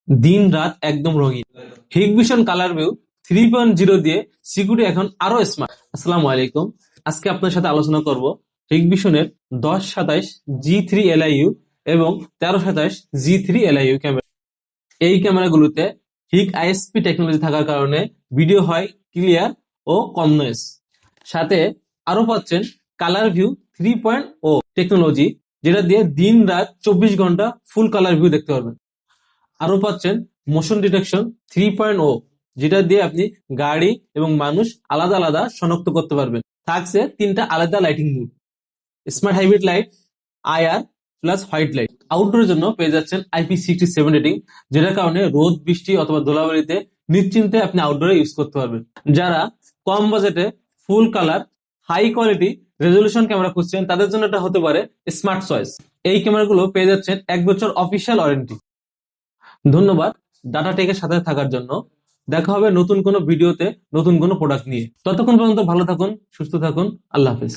দিন রাত একদম রঙিন। হিগভিশন কালার ভিউ 3.0 দিয়ে সিকিউরিটি এখন আরো স্মার্ট। আসসালামু আলাইকুম, আজকে আপনার সাথে আলোচনা করব হিগভিশনের 1027 G3 LIU এবং 1327 G3 LIU ক্যামেরা। এই ক্যামেরাগুলোতে হিগ আইএসপি টেকনোলজি থাকার কারণে ভিডিও হয় ক্লিয়ার ও কম নয়েজ। সাথে আরো পাচ্ছেন কালার ভিউ 3.0 টেকনোলজি, যেটা দিয়ে দিন রাত 24 ঘন্টা ফুল কালার ভিউ দেখতে পারবেন। আরো পাচ্ছেন মোশন ডিটেকশন 3.0, যেটা দিয়ে আপনি গাড়ি এবং মানুষ আলাদা আলাদা শনাক্ত করতে পারবেন। থাকছে 3টা আলাদা lighting mode, smart hybrid light, IR plus white light. আউটডোরের জন্য পেয়ে যাচ্ছেন IP67 রেটিং, যেটার কারণে রোদ বৃষ্টি অথবা ধুলাবালিতে নিশ্চিন্তে আপনি আউটডোরে ইউজ করতে পারবেন। যারা কম বাজেটে full colour high quality resolution camera খুঁজছেন, তাদের জন্য এটা হতে পারে স্মার্ট চয়েস। এই ক্যামেরাগুলো পেয়ে যাচ্ছেন 1 বছর অফিসিয়াল ওয়ারেন্টি। ধন্যবাদ ডাটা টেকের সাথে থাকার জন্য। দেখা হবে নতুন কোনো ভিডিওতে নতুন কোনো প্রোডাক্ট নিয়ে। ততক্ষণ পর্যন্ত ভালো থাকুন, সুস্থ থাকুন। আল্লাহ হাফেজ।